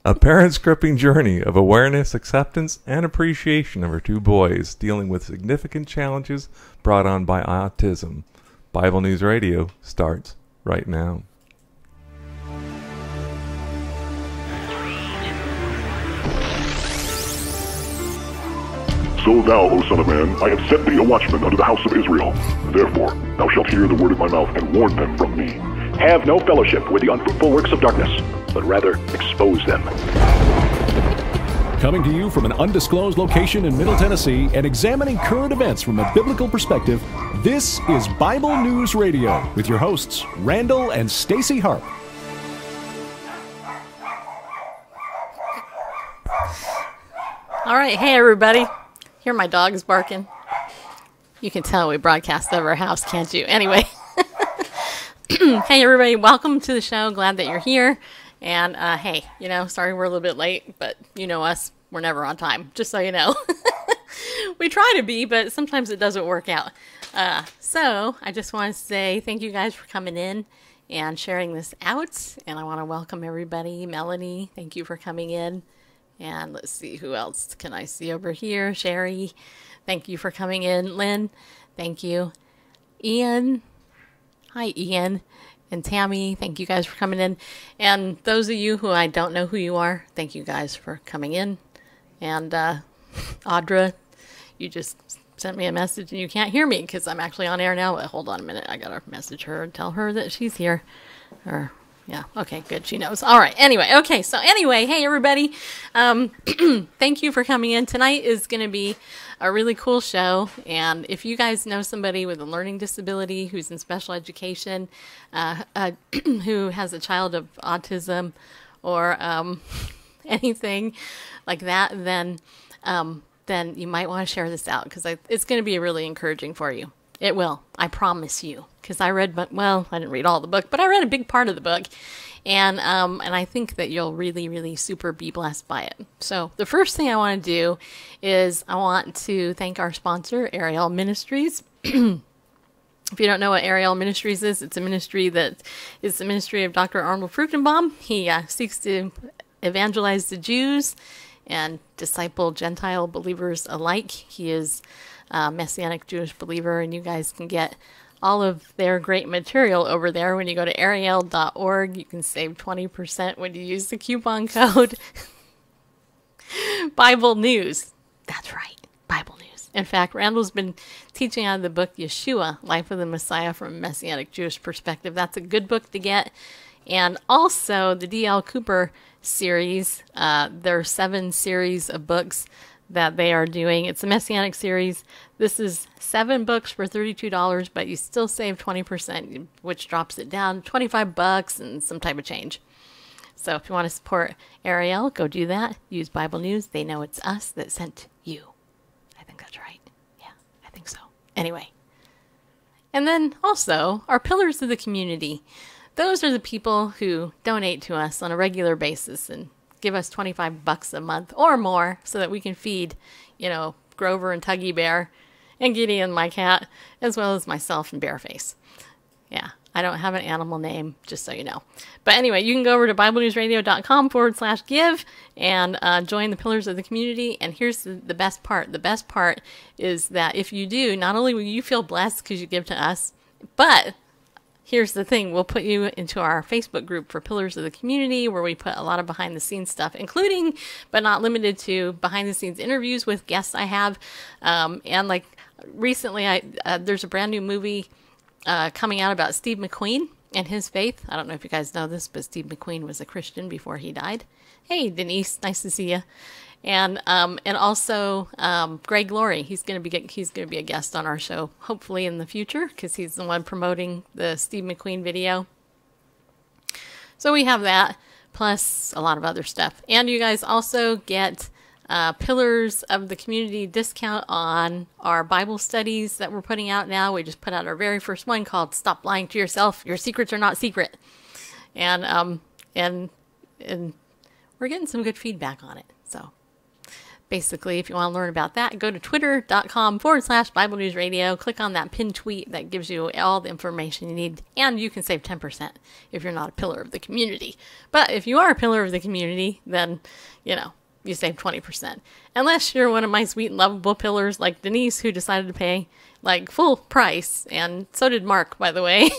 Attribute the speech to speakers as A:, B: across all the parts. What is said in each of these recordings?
A: A parent's gripping journey of awareness, acceptance, and appreciation of her two boys dealing with significant challenges brought on by autism. Bible News Radio starts right now.
B: So thou, O son of man, I have set thee a watchman unto the house of Israel. Therefore, thou shalt hear the word of my mouth, and warn them from me.
C: Have no fellowship with the unfruitful works of darkness, but rather expose them.
D: Coming to you from an undisclosed location in Middle Tennessee and examining current events from a biblical perspective, this is Bible News Radio with your hosts, Randall and Stacy Harp.
E: All right, hey everybody. Hear my dogs barking. You can tell we broadcast over our house, can't you? Anyway. Hey everybody, welcome to the show. Glad that you're here. And hey, sorry we're a little bit late, but you know us, we're never on time, just so you know. We try to be, but sometimes it doesn't work out. So I just want to say thank you guys for coming in and sharing this out. And I want to welcome everybody. Melanie, thank you for coming in. And let's see, who else can I see over here? Sherry, thank you for coming in. Lynn, thank you. Ian, hi Ian. And Tammy, thank you guys for coming in. And those of you who I don't know who you are, thank you guys for coming in. And Audra, you just sent me a message and you can't hear me because I'm actually on air now. But hold on a minute, I gotta message her and tell her that she's here. Or yeah, okay, good. She knows. All right. Anyway, okay. So anyway, hey everybody. Thank you for coming in. Tonight is going to be a really cool show. And if you guys know somebody with a learning disability who's in special education, who has a child of autism or anything like that, then you might want to share this out because it's going to be really encouraging for you. It will. I promise you. Because I read, I didn't read all the book, but I read a big part of the book. And I think that you'll really, really super be blessed by it. So the first thing I want to do is I want to thank our sponsor, Ariel Ministries. If you don't know what Ariel Ministries is, it's a ministry that is the ministry of Dr. Arnold Fruchtenbaum. He seeks to evangelize the Jews and disciple Gentile believers alike. He is a Messianic Jewish believer, and you guys can get all of their great material over there. When you go to ariel.org, you can save 20% when you use the coupon code Bible News. That's right, Bible News. In fact, Randall's been teaching out of the book Yeshua, Life of the Messiah from a Messianic Jewish Perspective. That's a good book to get. And also the D.L. Cooper series. There are 7 series of books that they are doing. It's a Messianic series. This is 7 books for $32, but you still save 20%, which drops it down $25 and some type of change. So if you want to support Ariel, go do that. Use Bible News. They know it's us that sent you. I think that's right. Yeah, I think so. Anyway. And then also our pillars of the community. Those are the people who donate to us on a regular basis and give us $25 a month or more so that we can feed, Grover and Tuggy Bear and Gideon, my cat, as well as myself and Bearface. Yeah, I don't have an animal name, just so you know. But anyway, you can go over to BibleNewsRadio.com/give and join the pillars of the community. And here's the best part. The best part is that if you do, not only will you feel blessed because you give to us, but here's the thing, we'll put you into our Facebook group for Pillars of the Community, where we put a lot of behind-the-scenes stuff, including, but not limited to, behind-the-scenes interviews with guests I have. And like recently, there's a brand new movie coming out about Steve McQueen and his faith. I don't know if you guys know this, but Steve McQueen was a Christian before he died. Hey, Denise, nice to see you. And also Greg Laurie, he's going to be a guest on our show, hopefully in the future, because he's the one promoting the Steve McQueen video. So we have that, plus a lot of other stuff. And you guys also get Pillars of the Community discount on our Bible studies that we're putting out now. We just put out our very first one called "Stop Lying to Yourself. Your Secrets Are Not Secret," and we're getting some good feedback on it. So basically, if you want to learn about that, go to twitter.com/Bible News Radio. Click on that pinned tweet that gives you all the information you need. And you can save 10% if you're not a pillar of the community. But if you are a pillar of the community, then, you save 20%. Unless you're one of my sweet and lovable pillars like Denise, who decided to pay full price. And so did Mark, by the way.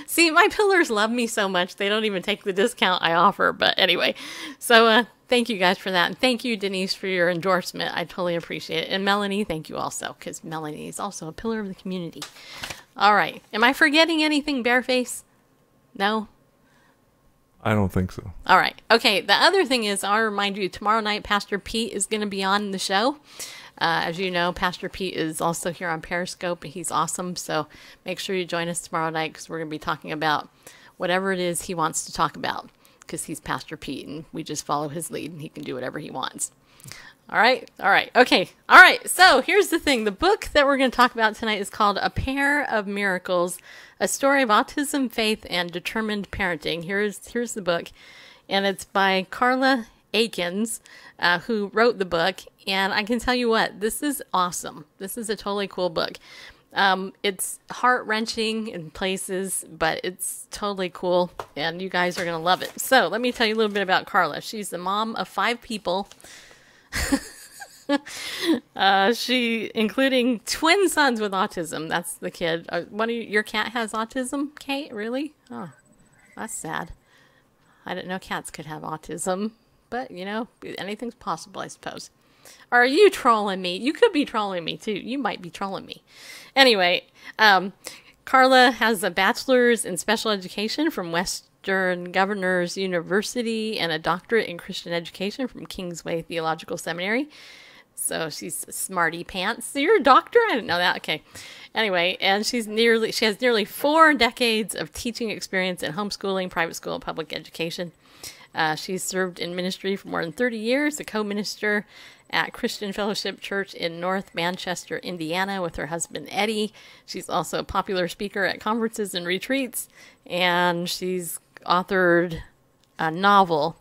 E: See, my pillars love me so much, they don't even take the discount I offer. But anyway, so thank you guys for that. And thank you, Denise, for your endorsement. I totally appreciate it. And Melanie, thank you also, because Melanie is also a pillar of the community. All right. Am I forgetting anything, Bareface? No?
A: I don't think so.
E: All right. Okay. The other thing is, I'll remind you, tomorrow night, Pastor Pete is going to be on the show. As you know, Pastor Pete is also here on Periscope, and he's awesome. So make sure you join us tomorrow night, because we're going to be talking about whatever it is he wants to talk about, because he's Pastor Pete, and we just follow his lead, and he can do whatever he wants. All right. All right. Okay. All right. So here's the thing. The book that we're going to talk about tonight is called A Pair of Miracles, A Story of Autism, Faith, and Determined Parenting. Here's the book, and it's by Karla Akins, who wrote the book. And I can tell you what, this is awesome. This is a totally cool book. It's heart-wrenching in places, but it's totally cool, and you guys are going to love it. So let me tell you a little bit about Karla. She's the mom of 5 people. She, including twin sons with autism. That's the kid. Your cat has autism, Kate? Really? Oh, that's sad. I didn't know cats could have autism, but anything's possible, I suppose. Are you trolling me? You could be trolling me too. You might be trolling me. Anyway, Karla has a bachelor's in special education from Western Governors University and a doctorate in Christian education from Kingsway Theological Seminary. So she's a smarty pants. So you're a doctor? I didn't know that. Okay. Anyway, and she has nearly 4 decades of teaching experience in homeschooling, private school, and public education. She's served in ministry for more than 30 years, a co-minister at Christian Fellowship Church in North Manchester, Indiana, with her husband, Eddie. She's also a popular speaker at conferences and retreats, and she's authored a novel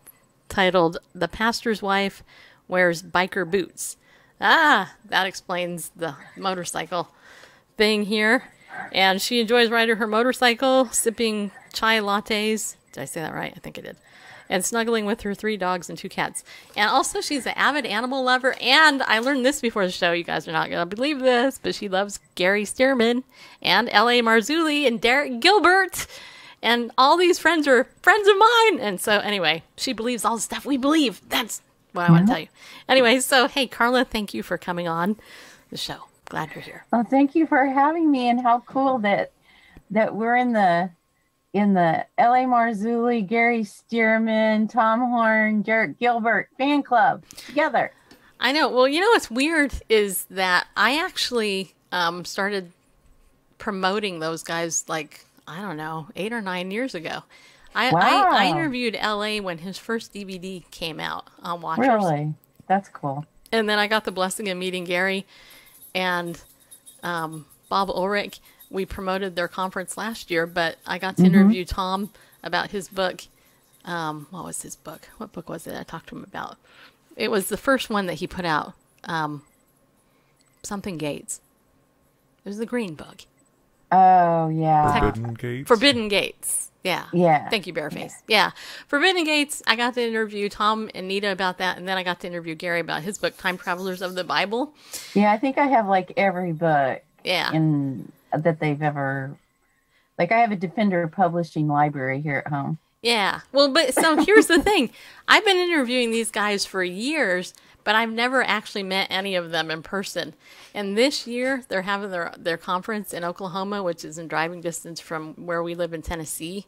E: titled The Pastor's Wife Wears Biker Boots. That explains the motorcycle thing here. And she enjoys riding her motorcycle, sipping chai lattes. Did I say that right? I think I did. And snuggling with her 3 dogs and 2 cats. And also, she's an avid animal lover. And I learned this before the show. You guys are not going to believe this, but she loves Gary Stearman and L.A. Marzulli and Derek Gilbert. And all these friends are friends of mine. And so, anyway, she believes all the stuff we believe. That's what I want to tell you. Anyway, so, hey, Karla, thank you for coming on the show. Glad you're here.
F: Well, thank you for having me. And how cool that we're in the L.A. Marzulli, Gary Stearman, Tom Horn, Derek Gilbert fan club together.
E: I know. Well, what's weird is that I actually started promoting those guys 8 or 9 years ago. I interviewed L.A. when his first DVD came out on Watchers.
F: Really? That's cool.
E: And then I got the blessing of meeting Gary and Bob Ulrich. We promoted their conference last year, but I got to interview Tom about his book. What was his book? What book was it I talked to him about? It was the first one that he put out. Something Gates. It was the green book.
F: Oh, yeah.
A: Forbidden Gates?
E: Forbidden Gates. Yeah.
F: Yeah.
E: Thank you, Bareface. Yeah. Forbidden Gates, I got to interview Tom and Nita about that, and then I got to interview Gary about his book, Time Travelers of the Bible.
F: Yeah, I think I have every book.
E: Yeah.
F: That they've ever, I have a Defender Publishing library here at home.
E: Yeah. Well, but so here's the thing. I've been interviewing these guys for years, but I've never actually met any of them in person. And this year, they're having their conference in Oklahoma, which is in driving distance from where we live in Tennessee.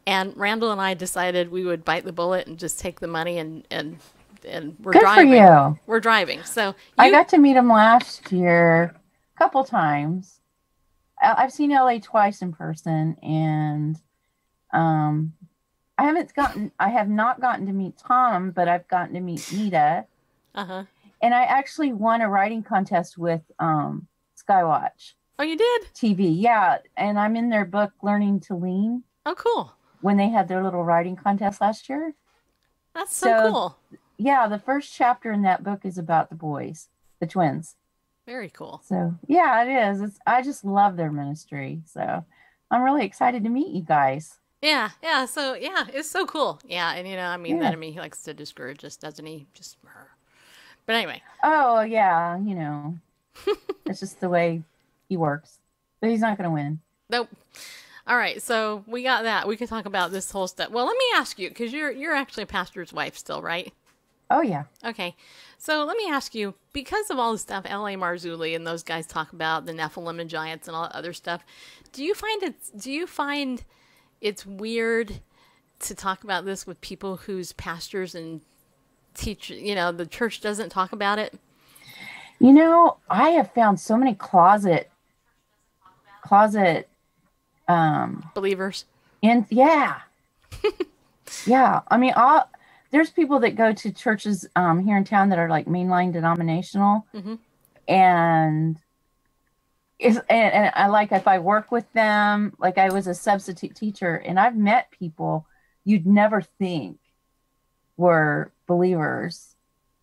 E: And Randall and I decided we would bite the bullet and just take the money and we're
F: Good
E: driving.
F: For you.
E: We're driving. So
F: I got to meet them last year a couple times. I've seen LA twice in person, and I have not gotten to meet Tom, but I've gotten to meet Nita.
E: Uh-huh.
F: And I actually won a writing contest with Skywatch.
E: Oh, you did?
F: TV, yeah. And I'm in their book, Learning to Lean.
E: Oh, cool.
F: When they had their little writing contest last year.
E: That's so cool.
F: yeah, the first chapter in that book is about the boys, the twins.
E: Very cool.
F: So yeah, it is. I just love their ministry. So I'm really excited to meet you guys.
E: Yeah, yeah. So yeah, it's so cool. Yeah, and I mean,
F: Yeah.
E: the enemy, he likes to discourage us, doesn't he? Just, but anyway.
F: Oh yeah, it's just the way he works. But he's not going to win.
E: Nope. All right, so we got that. We can talk about this whole stuff. Well, let me ask you, because you're actually a pastor's wife still, right?
F: Oh yeah.
E: Okay, so let me ask you, because of all the stuff L.A. Marzulli and those guys talk about, the Nephilim and giants and all that other stuff, do you find it's weird to talk about this with people whose pastors and teach, the church doesn't talk about it?
F: I have found so many closet
E: Believers.
F: Yeah. Yeah. I mean, there's people that go to churches here in town that are like mainline denominational.
E: Mm-hmm.
F: And I like, if I work with them, like I was a substitute teacher, and I've met people you'd never think were believers,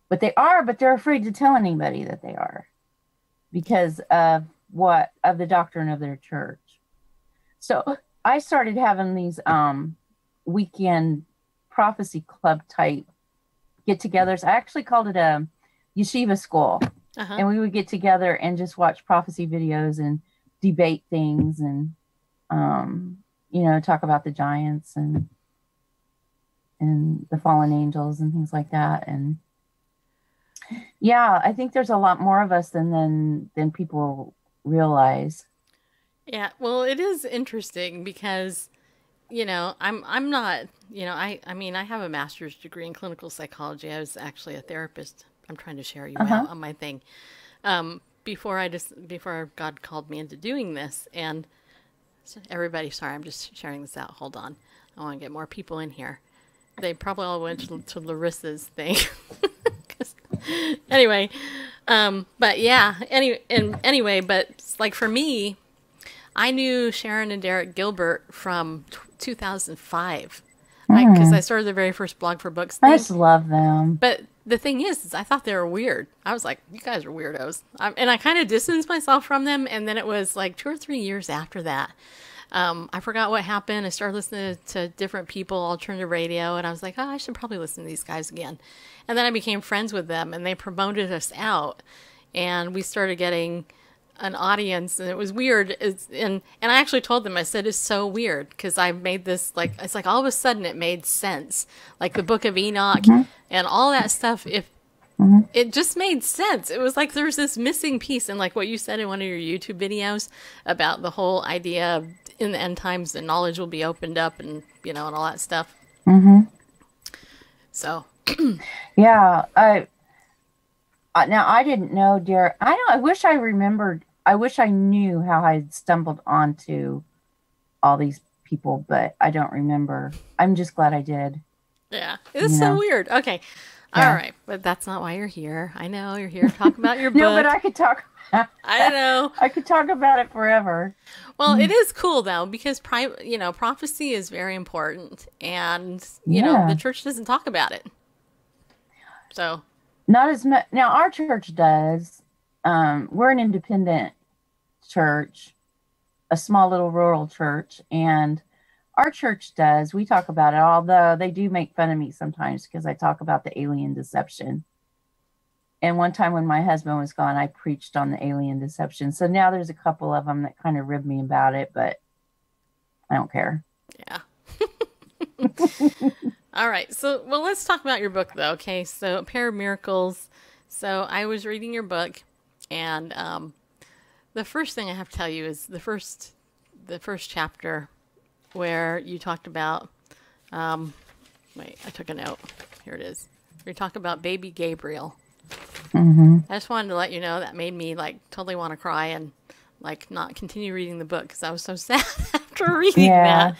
F: but they're afraid to tell anybody that they are because of the doctrine of their church. So I started having these weekend prophecy club type get-togethers. I actually called it a yeshiva school.
E: Uh-huh.
F: And we would get together and just watch prophecy videos and debate things and, talk about the giants and the fallen angels and things like that. And yeah, I think there's a lot more of us than people realize.
E: Yeah, well, it is interesting because, I'm not, I mean, I have a master's degree in clinical psychology. I was actually a therapist. I'm trying to share you out on my thing. Before God called me into doing this, and so everybody, sorry, I'm just sharing this out. Hold on. I want to get more people in here. They probably all went to Larissa's thing. Anyway, but yeah, anyway, but like for me, I knew Sharon and Derek Gilbert from 2005 because I started the very first blog for books thing.
F: I just love them.
E: But the thing is I thought they were weird. I was like, you guys are weirdos. And I kind of distanced myself from them. And then it was like 2 or 3 years after that. I forgot what happened. I started listening to different people, alternative radio, and I was like, oh, I should probably listen to these guys again. And then I became friends with them, and they promoted us out, and we started getting an audience, and it was weird. And I actually told them, I said, it's so weird, because I made this, like, it's like all of a sudden it made sense. Like the Book of Enoch and all that stuff, it just made sense. It was like there's this missing piece, and like what you said in one of your YouTube videos about the whole idea of in the end times the knowledge will be opened up and and all that stuff. So
F: yeah, now I didn't know, Derek. I wish I remembered. I wish I knew how I stumbled onto all these people, but I don't remember. I'm just glad I did.
E: Yeah, it's so weird. Okay.
F: Yeah.
E: All right, but that's not why you're here. I know you're here to talk about your book.
F: No, but I could talk.
E: I know.
F: I could talk about it forever.
E: Well, it is cool though, because prophecy is very important, and the church doesn't talk about it. So
F: not as much. Now our church does. We're an independent church, a small little rural church, and our church does. We talk about it, although they do make fun of me sometimes because I talk about the alien deception. And one time when my husband was gone, I preached on the alien deception. So now there's a couple of them that kind of rib me about it, but I don't care.
E: Yeah. All right. So, well, let's talk about your book, though. Okay. So, A Pair of Miracles. So, I was reading your book, and the first thing I have to tell you is the first chapter where you talked about, wait, I took a note. Here it is. You talk about baby Gabriel. I just wanted to let you know that made me like totally want to cry and like not continue reading the book because I was so sad after reading that.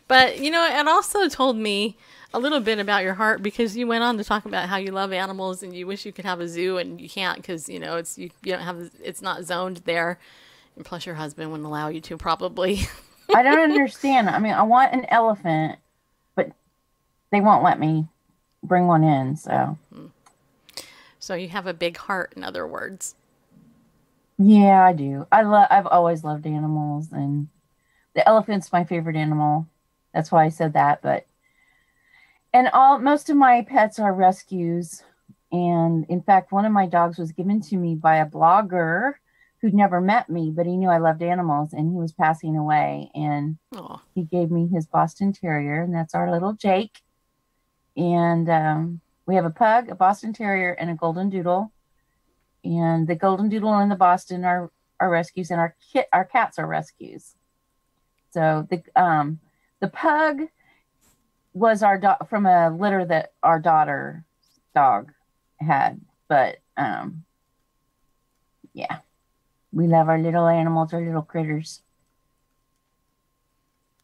E: But it also told me a little bit about your heart, because you went on to talk about how you love animals and you wish you could have a zoo and you can't because it's you don't have, it's not zoned there, and plus your husband wouldn't allow you to probably.
F: I don't understand. I mean, I want an elephant, but they won't let me bring one in.
E: So you have a big heart, in other words.
F: Yeah, I do. I've always loved animals, and the elephant's my favorite animal. That's why I said that. And most of my pets are rescues. And in fact, one of my dogs was given to me by a blogger who'd never met me, but he knew I loved animals, and he was passing away. And he gave me his Boston Terrier, and that's our little Jake. And we have a pug, a Boston Terrier, and a Golden Doodle. And the Golden Doodle and the Boston are rescues, and our cats are rescues. So the pug was from a litter that our daughter's dog had. But yeah, we love our little animals, our little critters.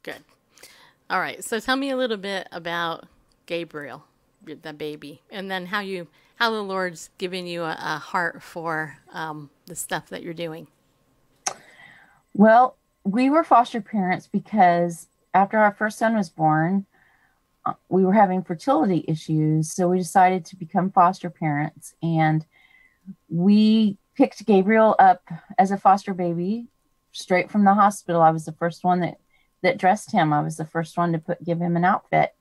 E: Good. All right. So tell me a little bit about Gabriel, the baby, and then how the Lord's given you a heart for the stuff that you're doing.
F: Well, we were foster parents because after our first son was born, we were having fertility issues. So we decided to become foster parents, and we picked Gabriel up as a foster baby straight from the hospital. I was the first one that dressed him. I was the first one to give him an outfit.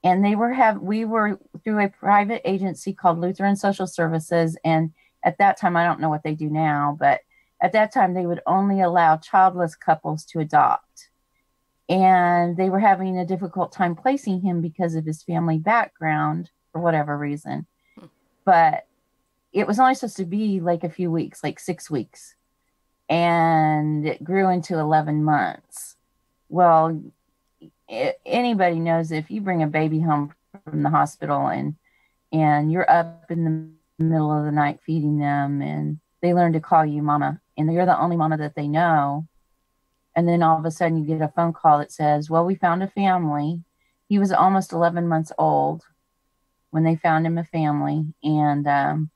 F: And we were through a private agency called Lutheran Social Services. And at that time, I don't know what they do now, but at that time, they would only allow childless couples to adopt. And they were having a difficult time placing him because of his family background for whatever reason. But it was only supposed to be like a few weeks, like 6 weeks. And it grew into 11 months. Well, anybody knows if you bring a baby home from the hospital and you're up in the middle of the night feeding them, and they learn to call you mama, and you're the only mama that they know. And then all of a sudden you get a phone call that says, well, we found a family. He was almost 11 months old when they found him a family. And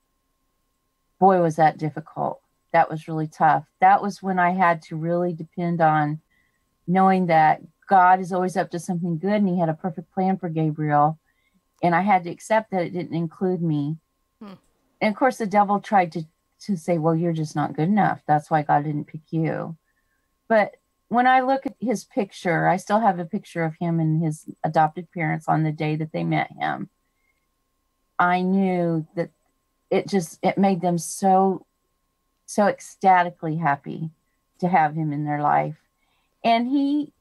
F: boy, was that difficult. That was really tough. That was when I had to really depend on knowing that God is always up to something good, and he had a perfect plan for Gabriel. And I had to accept that it didn't include me. And of course, the devil tried to say, well, you're just not good enough. That's why God didn't pick you. But when I look at his picture, I still have a picture of him and his adopted parents on the day that they met him. I knew that it made them so ecstatically happy to have him in their life. And he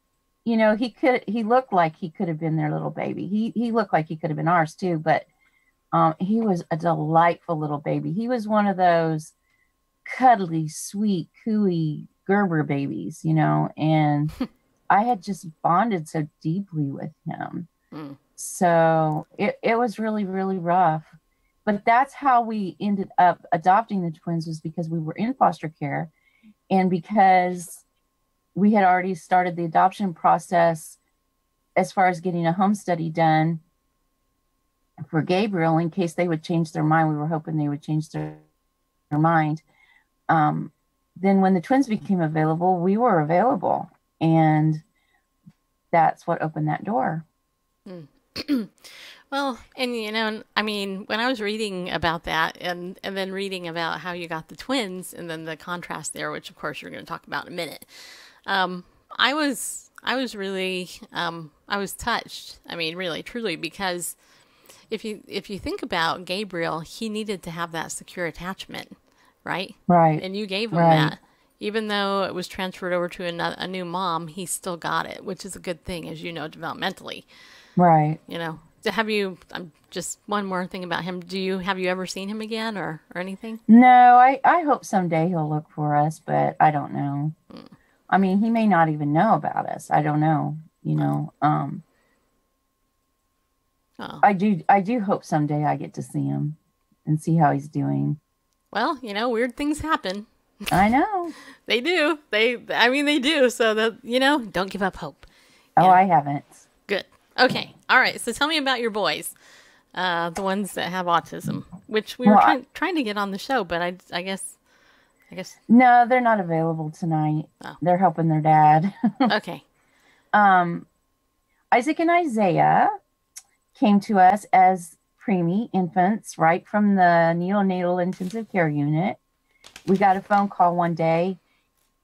F: looked like he could have been their little baby. He looked like he could have been ours too, but he was a delightful little baby. He was one of those cuddly, sweet, cooey Gerber babies, and I had just bonded so deeply with him. So it was really, really rough. But that's how we ended up adopting the twins, was because we were in foster care, and because we had already started the adoption process as far as getting a home study done for Gabriel in case they would change their mind. We were hoping they would change their mind. Then when the twins became available, we were available. And that's what opened that door.
E: Well, and I mean, when I was reading about that and then reading about how you got the twins and then the contrast there, which of course you're going to talk about in a minute, I was really, I was touched. I mean, really, truly, because if you think about Gabriel, he needed to have that secure attachment, right?
F: Right.
E: And you gave him that. Even though it was transferred over to a new mom, he still got it, which is a good thing, as you know, developmentally.
F: Right.
E: Just one more thing about him. Have you ever seen him again or anything?
F: No, I hope someday he'll look for us, but I don't know. I mean, he may not even know about us. I don't know, I do hope someday I get to see him and see how he's doing.
E: Well, weird things happen.
F: I know.
E: They do. They do. So that, don't give up hope.
F: Oh, I haven't.
E: Good. Okay. All right. So tell me about your boys, the ones that have autism, which we were trying to get on the show, but I guess.
F: No, they're not available tonight. Oh. They're helping their dad.
E: Okay.
F: Isaac and Isaiah came to us as preemie infants right from the neonatal intensive care unit. We got a phone call one day,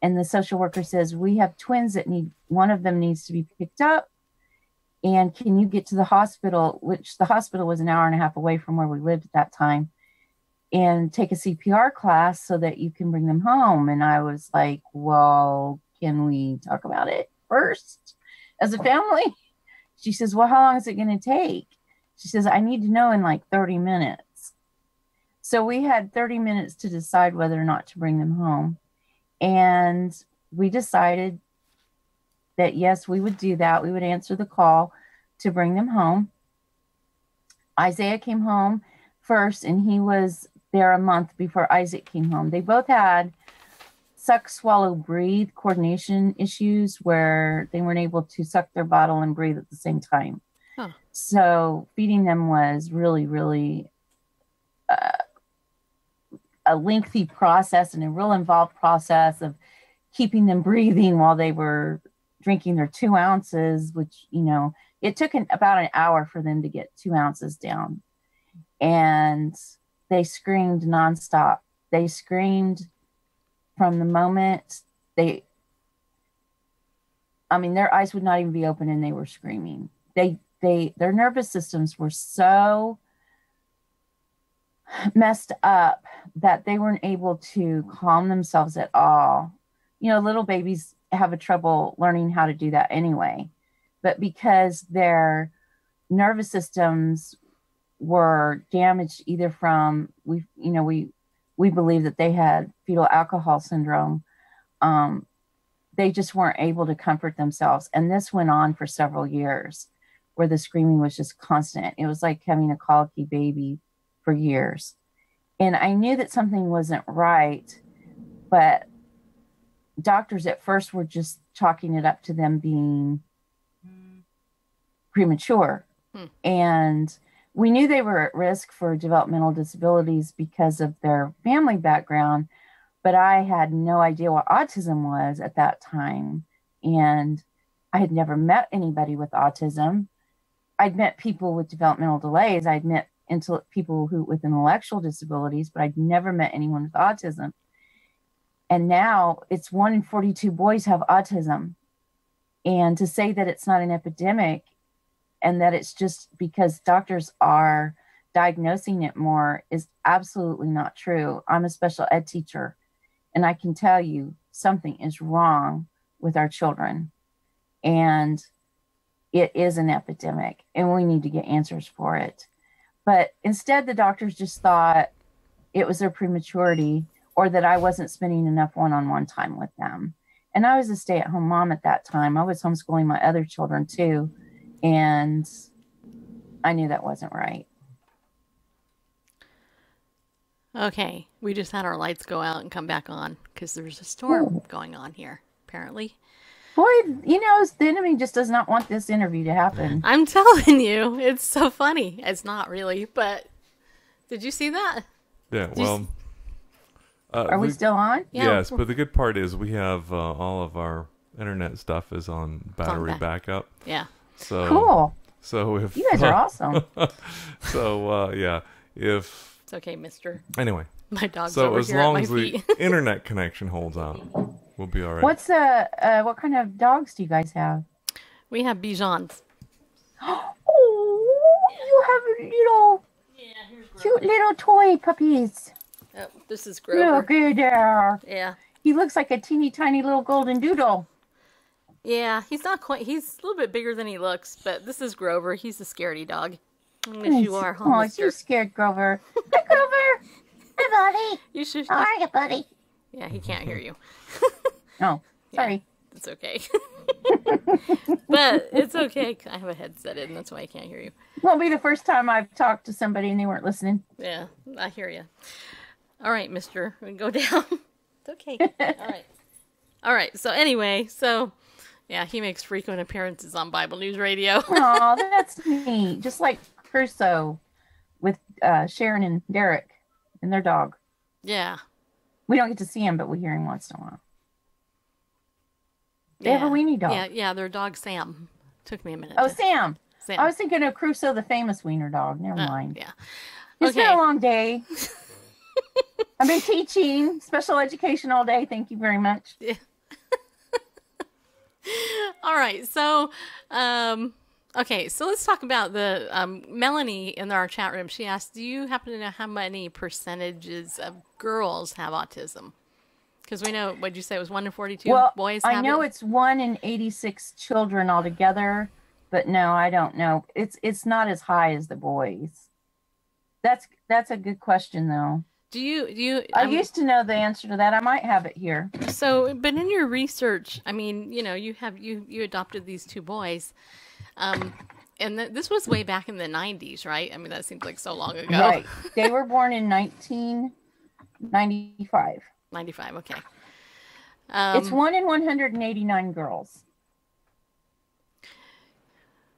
F: and the social worker says, we have twins that one of them needs to be picked up. And can you get to the hospital, which the hospital was an hour and a half away from where we lived at that time, and take a CPR class so that you can bring them home? And I was like, well, can we talk about it first as a family? She says, well, how long is it going to take? She says, I need to know in like 30 minutes. So we had 30 minutes to decide whether or not to bring them home. And we decided that, yes, we would do that. We would answer the call to bring them home. Isaiah came home first, and he was there a month before Isaac came home. They both had suck, swallow, breathe coordination issues where they weren't able to suck their bottle and breathe at the same time. Huh. So feeding them was really, really a lengthy process and a real involved process of keeping them breathing while they were drinking their 2 ounces, which, it took about an hour for them to get 2 ounces down. And they screamed nonstop. They screamed from the moment their eyes would not even be open, and they were screaming. Their nervous systems were so messed up that they weren't able to calm themselves at all. Little babies have a trouble learning how to do that anyway, but because their nervous systems were damaged either from, we believe that they had fetal alcohol syndrome, they just weren't able to comfort themselves. And this went on for several years where the screaming was just constant. It was like having a colicky baby for years. And I knew that something wasn't right, but doctors at first were just chalking it up to them being premature. And we knew they were at risk for developmental disabilities because of their family background, but I had no idea what autism was at that time. And I had never met anybody with autism. I'd met people with developmental delays. I'd met people with intellectual disabilities, but I'd never met anyone with autism. And now it's 1 in 42 boys have autism. And to say that it's not an epidemic and that it's just because doctors are diagnosing it more is absolutely not true. I'm a special ed teacher, and I can tell you something is wrong with our children. And it is an epidemic, and we need to get answers for it. But instead, the doctors just thought it was their prematurity or that I wasn't spending enough one-on-one time with them. And I was a stay-at-home mom at that time. I was homeschooling my other children too. And I knew that wasn't right.
E: Okay. We just had our lights go out and come back on because there's a storm going on here, apparently.
F: Boy, the enemy just does not want this interview to happen.
E: I'm telling you, it's so funny. It's not really, but did you see that?
A: Yeah, well...
F: Are we still on?
E: Yeah.
A: Yes, but the good part is we have all of our internet stuff is on battery backup.
E: Yeah.
F: So cool.
A: So if
F: you guys are awesome.
A: So yeah, if
E: it's okay, mister.
A: Anyway,
E: my dog's
A: so
E: over
A: as
E: here
A: long
E: at
A: as
E: my
A: the
E: feet.
A: internet connection holds out, we'll be all right.
F: What kind of dogs do you guys have?
E: We have Bijans.
F: Oh, you have little, cute little toy puppies.
E: Oh, this is Grover.
F: Look at there.
E: Yeah.
F: He looks like a teeny tiny little golden doodle.
E: Yeah, he's not quite. He's a little bit bigger than he looks, but this is Grover. He's a scaredy dog. Yes, you are, huh,
F: Oh,
E: mister?
F: you're scared, Grover. Hi, Grover. Hi, buddy.
E: You should.
F: How are you, buddy?
E: Yeah, he can't hear you.
F: Oh, sorry.
E: Yeah, it's okay. But it's okay. I have a headset in, that's why I can't hear you.
F: Won't be the first time I've talked to somebody and they weren't listening.
E: Yeah, I hear you. All right, mister. We can go down. It's okay. All right. So anyway, yeah, he makes frequent appearances on Bible News Radio.
F: Oh, that's neat. Just like Crusoe with Sharon and Derek and their dog.
E: Yeah.
F: We don't get to see him, but we hear him once in a while. They have a weenie dog.
E: Yeah, their dog Sam. Took me a minute.
F: Oh, Sam.
E: Sam.
F: I was thinking of Crusoe, the famous wiener dog. Never mind.
E: Yeah.
F: It's
E: Okay.
F: been a long day. I've been teaching special education all day. Thank you very much.
E: Yeah. All right. So, okay. So let's talk about the Melanie in our chat room. She asked, "Do you happen to know how many percentages of girls have autism?" Because we know, what'd you say, it was 1 in 42 boys have
F: I know
E: it?
F: it's 1 in 86 children altogether, but no, I don't know. It's not as high as the boys. That's a good question, though.
E: Do you?
F: I used to know the answer to that. I might have it here.
E: So, but in your research, I mean, you know, you adopted these 2 boys, and this was way back in the 90s, right? I mean, that seems like so long ago.
F: Right. They were born in 1995.
E: 95. Okay.
F: It's 1 in 189 girls.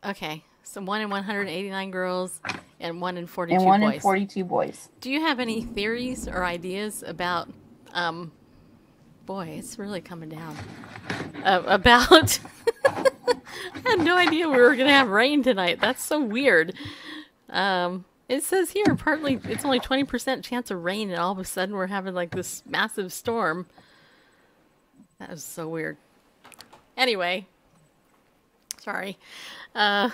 E: Okay. So 1 in 189 girls and 1 in 42
F: and 1
E: boys.
F: in 42 boys.
E: Do you have any theories or ideas about, boy, it's really coming down, about, I had no idea we were going to have rain tonight. That's so weird. It says here, partly, it's only 20% chance of rain, and all of a sudden we're having like this massive storm. That was so weird. Anyway, sorry. Do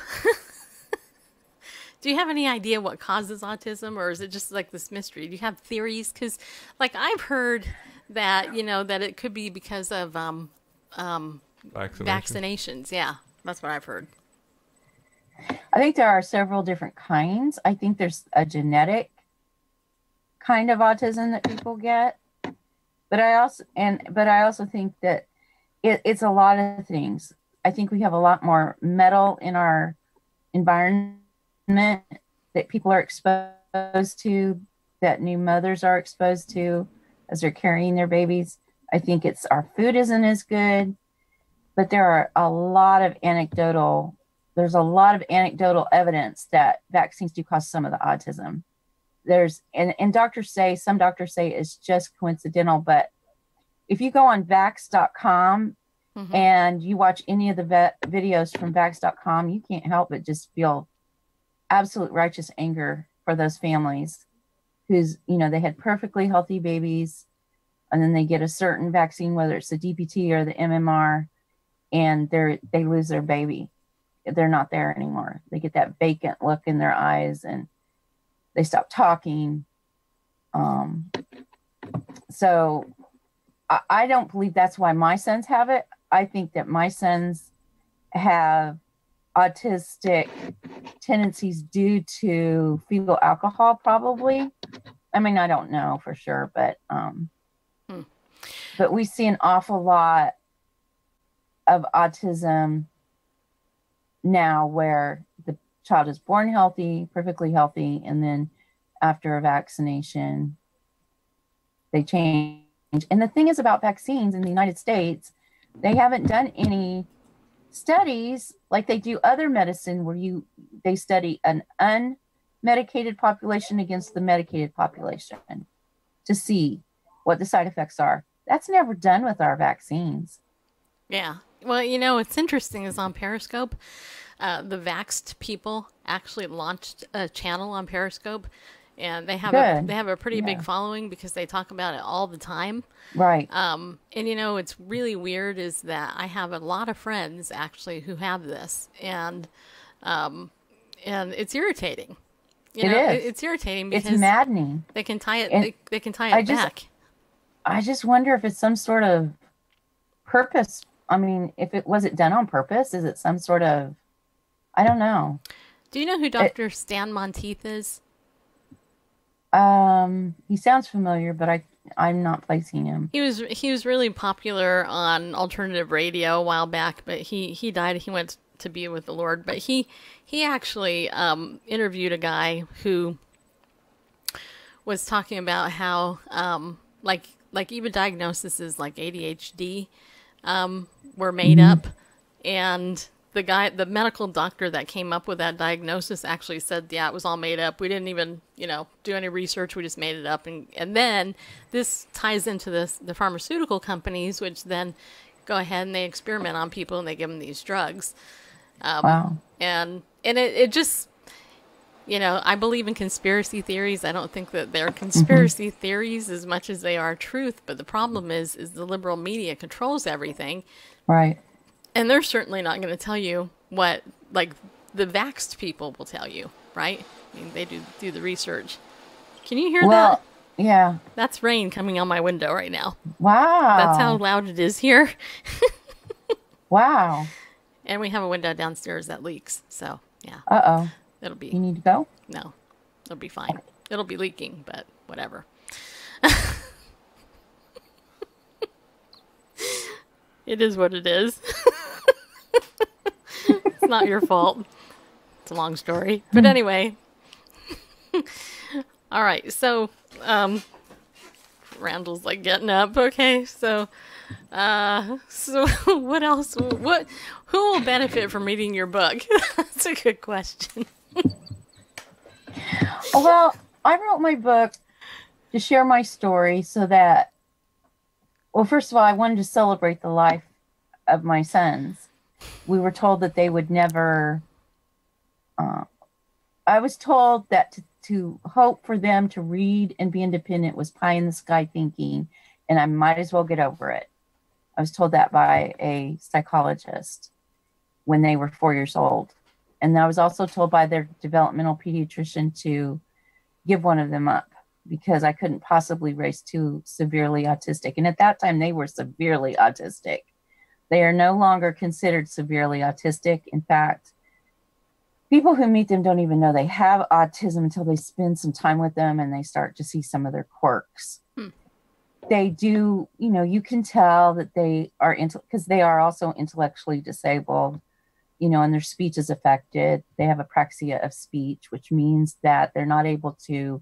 E: you have any idea what causes autism, or is it just like this mystery? Do you have theories? Because, like, I've heard that, you know, that it could be because of vaccinations. Yeah, that's what I've heard.
F: I think there are several different kinds. I think there's a genetic kind of autism that people get, but I also think that it's a lot of things. I think we have a lot more metal in our environment that people are exposed to, that new mothers are exposed to as they're carrying their babies. I think it's our food isn't as good, but there's a lot of anecdotal evidence that vaccines do cause some of the autism. And some doctors say it's just coincidental, but if you go on vax.com and you watch any of the videos from vax.com, you can't help but just feel absolute righteous anger for those families who's, you know, they had perfectly healthy babies, and then they get a certain vaccine, whether it's the DPT or the MMR, and they lose their baby. They're not there anymore. They get that vacant look in their eyes and they stop talking. So I don't believe that's why my sons have it. I think that my sons have autistic tendencies due to fetal alcohol, probably. I mean, I don't know for sure, but we see an awful lot of autism now where the child is born healthy, perfectly healthy, and then after a vaccination, they change. And the thing is about vaccines in the United States, they haven't done any studies like they do other medicine where they study an unmedicated population against the medicated population to see what the side effects are. That's never done with our vaccines.
E: Yeah. Well, you know, what's interesting is on Periscope, the Vaxxed people actually launched a channel on Periscope, and they have a pretty big following because they talk about it all the time.
F: Right.
E: And you know, it's really weird is that I have a lot of friends actually who have this, and it's irritating. It's irritating because
F: it's maddening.
E: They can tie it. They can tie it back.
F: I just wonder if it's some sort of purpose. I mean, if it was done on purpose? Is it some sort of? I don't know.
E: Do you know who Dr. Stan Monteith is?
F: He sounds familiar, but I'm not placing him.
E: He was really popular on alternative radio a while back, but he died. He went to be with the Lord, but he actually interviewed a guy who was talking about how like even diagnoses like ADHD were made up, and the medical doctor that came up with that diagnosis actually said, yeah, it was all made up. We didn't even, do any research. We just made it up. And then this ties into the pharmaceutical companies, which then go ahead and they experiment on people and they give them these drugs.
F: Wow.
E: And And it just, I believe in conspiracy theories. I don't think that they're conspiracy theories as much as they are truth. But the problem is the liberal media controls everything.
F: Right.
E: And they're certainly not going to tell you what, like, the vaxxed people will tell you, right? I mean, they do the research. Can you hear that?
F: Yeah.
E: That's rain coming on my window right now.
F: Wow.
E: That's how loud it is here.
F: Wow.
E: And we have a window downstairs that leaks. So, yeah.
F: Uh-oh.
E: It'll be...
F: You need to go?
E: No. It'll be fine. It'll be leaking, but whatever. It is what it is. It's not your fault. It's a long story. But anyway. All right. So, Randall's like getting up. Okay. So what else? Who will benefit from reading your book? That's a good question.
F: Well, I wrote my book to share my story so that, well, first of all, I wanted to celebrate the life of my sons. We were told that they would never, I was told that to hope for them to read and be independent was pie in the sky thinking, and I might as well get over it. I was told that by a psychologist when they were 4 years old. And I was also told by their developmental pediatrician to give one of them up because I couldn't possibly raise two severely autistic. And at that time, they were severely autistic. They are no longer considered severely autistic. In fact, people who meet them don't even know they have autism until they spend some time with them and they start to see some of their quirks. They do, you can tell that they are, because they are also intellectually disabled, and their speech is affected. They have apraxia of speech, which means that they're not able to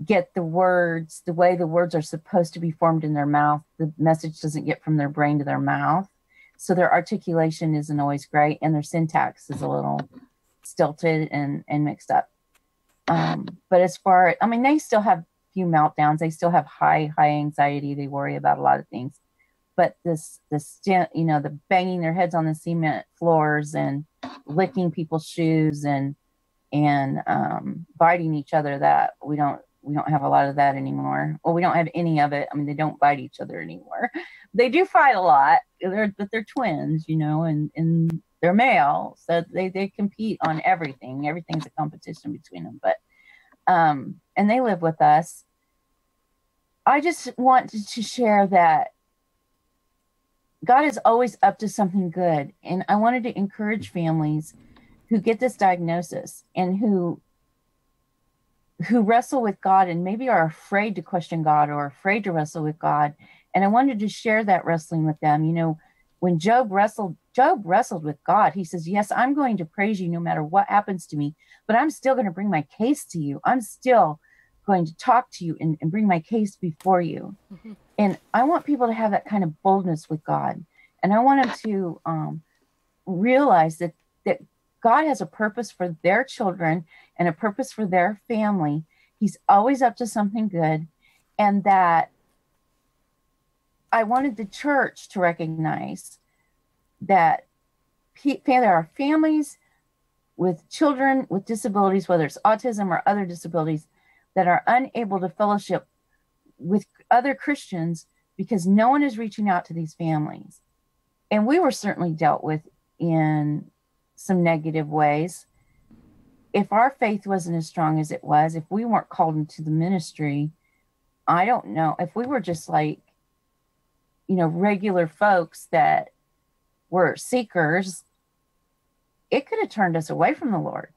F: get the words, the way the words are supposed to be formed in their mouth. The message doesn't get from their brain to their mouth. So their articulation isn't always great, and their syntax is a little stilted and mixed up. But as far, they still have few meltdowns. They still have high anxiety. They worry about a lot of things. But the banging their heads on the cement floors and licking people's shoes and biting each other, that we don't have a lot of that anymore. Well, we don't have any of it. They don't bite each other anymore. They do fight a lot. But they're twins, and they're male, so they compete on everything. Everything's a competition between them. But and they live with us. I just wanted to share that God is always up to something good. And I wanted to encourage families who get this diagnosis and who wrestle with God and maybe are afraid to question God or afraid to wrestle with God. And I wanted to share that wrestling with them. When Job wrestled with God. He says, yes, I'm going to praise you no matter what happens to me, but I'm still going to bring my case to you. I'm still going to talk to you and bring my case before you. Mm-hmm. And I want people to have that kind of boldness with God. And I want them to realize that God has a purpose for their children and a purpose for their family. He's always up to something good. And that I wanted the church to recognize that there are families with children with disabilities, whether it's autism or other disabilities, that are unable to fellowship with other Christians because no one is reaching out to these families. And we were certainly dealt with in some negative ways. If our faith wasn't as strong as it was, if we weren't called into the ministry, I don't know, if we were just like, regular folks that were seekers, it could have turned us away from the Lord.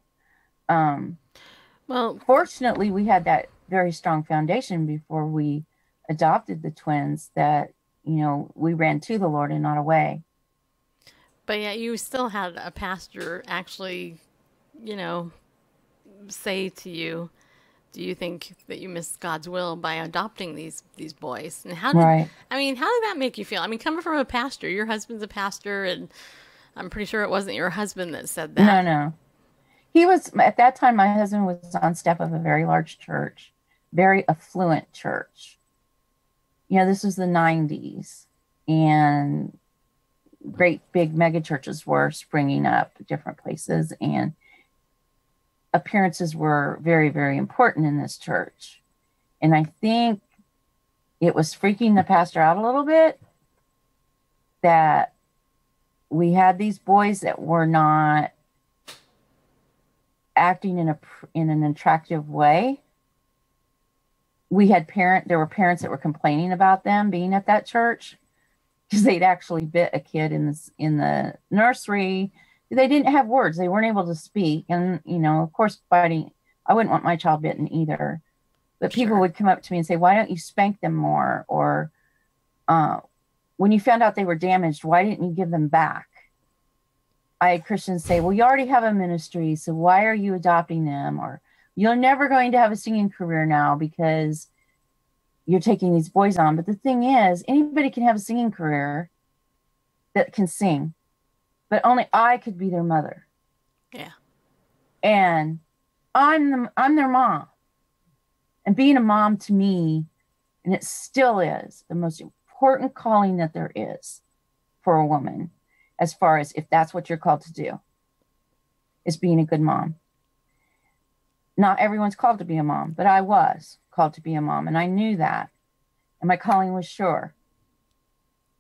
F: Well, fortunately, we had that very strong foundation before we adopted the twins that, we ran to the Lord and not away.
E: But yeah, you still had a pastor actually, say to you, do you think that you missed God's will by adopting these boys? And how did that make you feel? Coming from a pastor, your husband's a pastor, and I'm pretty sure it wasn't your husband that said that.
F: No. He was, at that time, my husband was on staff of a very large church, very affluent church. This was the 90s. And, great big mega churches were springing up at different places, and appearances were very, very important in this church. And I think it was freaking the pastor out a little bit that we had these boys that were not acting in an attractive way. There were parents that were complaining about them being at that church because they'd actually bit a kid in the nursery. They didn't have words. They weren't able to speak. And, of course, biting, I wouldn't want my child bitten either. But people would come up to me and say, why don't you spank them more? Or when you found out they were damaged, why didn't you give them back? I had Christians say, well, you already have a ministry, so why are you adopting them? Or you're never going to have a singing career now because you're taking these boys on. But the thing is, anybody can have a singing career that can sing, but only I could be their mother.
E: Yeah.
F: And I'm their mom. And being a mom to me, and it still is, the most important calling that there is for a woman, as far as if that's what you're called to do, is being a good mom. Not everyone's called to be a mom, but I was called to be a mom, and I knew that. And my calling was sure.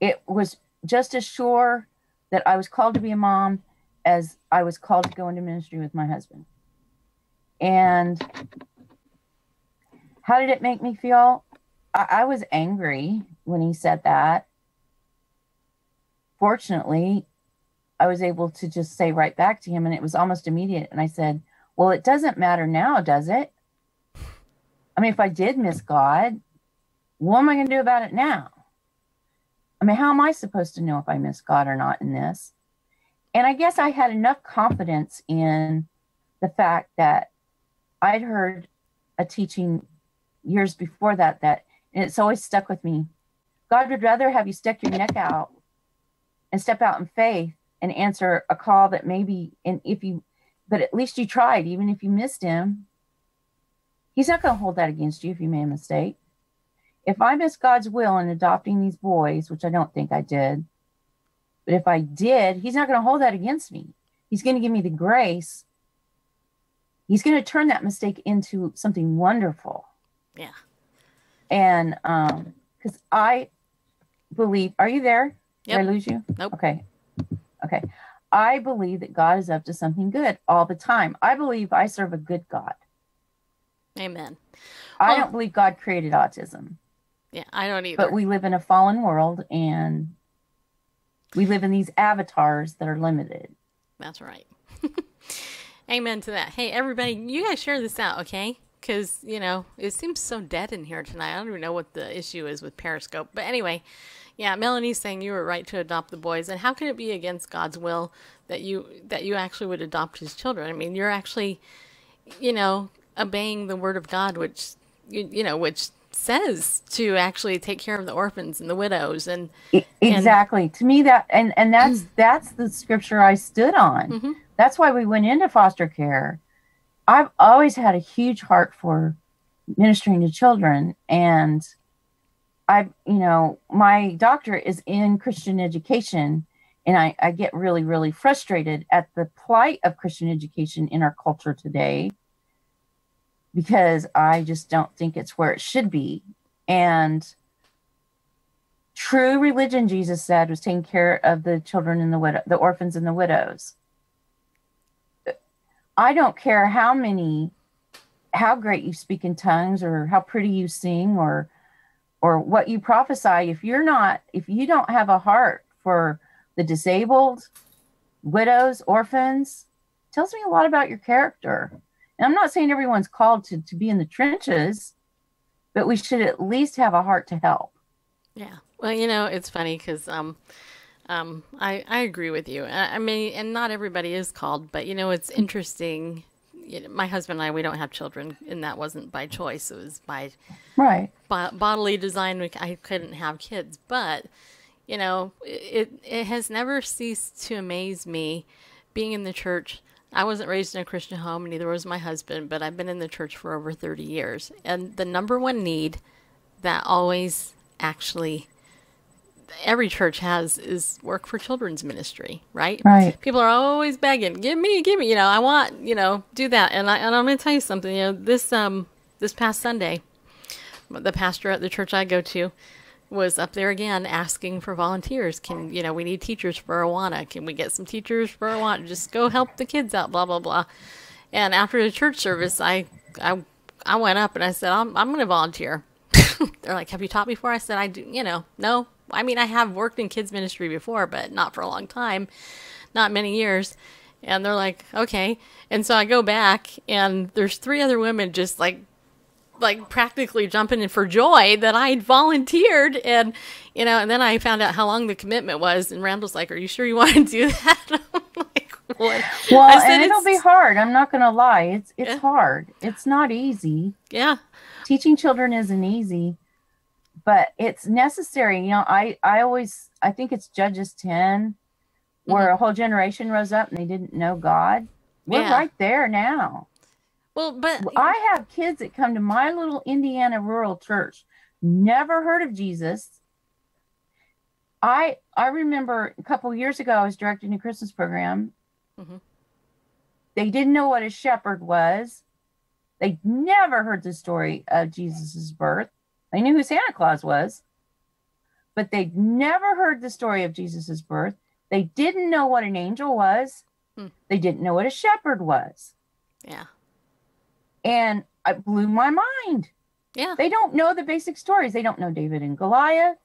F: It was just as sure that I was called to be a mom as I was called to go into ministry with my husband. And how did it make me feel? I was angry when he said that. Fortunately, I was able to just say right back to him, and it was almost immediate. And I said, well, it doesn't matter now, does it? I mean, if I did miss God, what am I going to do about it now? I mean, how am I supposed to know if I miss God or not in this? And I guess I had enough confidence in the fact that I'd heard a teaching years before that, and it's always stuck with me. God would rather have you stick your neck out and step out in faith and answer a call that maybe, but at least you tried, even if you missed him. He's not going to hold that against you if you made a mistake. If I missed God's will in adopting these boys, which I don't think I did, but if I did, he's not going to hold that against me. He's going to give me the grace. He's going to turn that mistake into something wonderful.
E: Yeah.
F: And because I believe, are you there?
E: Yep.
F: Did I lose you?
E: Nope.
F: Okay. I believe that God is up to something good all the time. I believe I serve a good God.
E: Amen.
F: I don't believe God created autism.
E: Yeah, I don't either.
F: But we live in a fallen world, and we live in these avatars that are limited.
E: That's right. Amen to that. Hey, everybody, you guys share this out, okay? Because, it seems so dead in here tonight. I don't even know what the issue is with Periscope. But anyway, yeah, Melanie's saying you were right to adopt the boys. And how can it be against God's will that you actually would adopt his children? I mean, you're actually, obeying the word of God, which, which says to actually take care of the orphans and the widows. And
F: exactly. To me, that, and that's the scripture I stood on. Mm-hmm. That's why we went into foster care. I've always had a huge heart for ministering to children, and my doctorate is in Christian education, and I get really, really frustrated at the plight of Christian education in our culture today, because I just don't think it's where it should be. And true religion, Jesus said, was taking care of the children and the orphans and the widows. I don't care how great you speak in tongues, or how pretty you sing, or what you prophesy. If you don't have a heart for the disabled, widows, orphans, it tells me a lot about your character. And I'm not saying everyone's called to be in the trenches, but we should at least have a heart to help.
E: Yeah. Well, it's funny because I agree with you. I mean, and not everybody is called, but it's interesting. My husband and I, we don't have children, and that wasn't by choice. It was by bodily design. I couldn't have kids, but it has never ceased to amaze me being in the church. I wasn't raised in a Christian home, neither was my husband, but I've been in the church for over 30 years. And the number one need that always actually every church has is work for children's ministry, right?
F: Right.
E: People are always begging, give me, I want, do that. And I'm going to tell you something, this past Sunday, the pastor at the church I go to was up there again asking for volunteers. We need teachers for Awana. Can we get some teachers for Awana? Just go help the kids out, blah, blah, blah. And after the church service, I went up and I said, I'm going to volunteer. They're like, have you taught before? I said, I do, no. I mean, I have worked in kids ministry before, but not for a long time, not many years. And they're like, okay. And so I go back and there's 3 other women just like practically jumping in for joy that I volunteered. And, and then I found out how long the commitment was. And Randall's like, are you sure you want to do that? I'm like, what?
F: Well, I said, and it'll be hard. I'm not going to lie. It's hard. It's not easy.
E: Yeah.
F: Teaching children isn't easy, but it's necessary. I think it's Judges 10, where a whole generation rose up and they didn't know God. We're right there now.
E: Well, but
F: I have kids that come to my little Indiana rural church, never heard of Jesus. I remember a couple of years ago, I was directing a Christmas program. Mm-hmm. They didn't know what a shepherd was. They never heard the story of Jesus's birth. They knew who Santa Claus was, but they'd never heard the story of Jesus's birth. They didn't know what an angel was. They didn't know what a shepherd was.
E: Yeah.
F: And it blew my mind.
E: Yeah.
F: They don't know the basic stories. They don't know David and Goliath.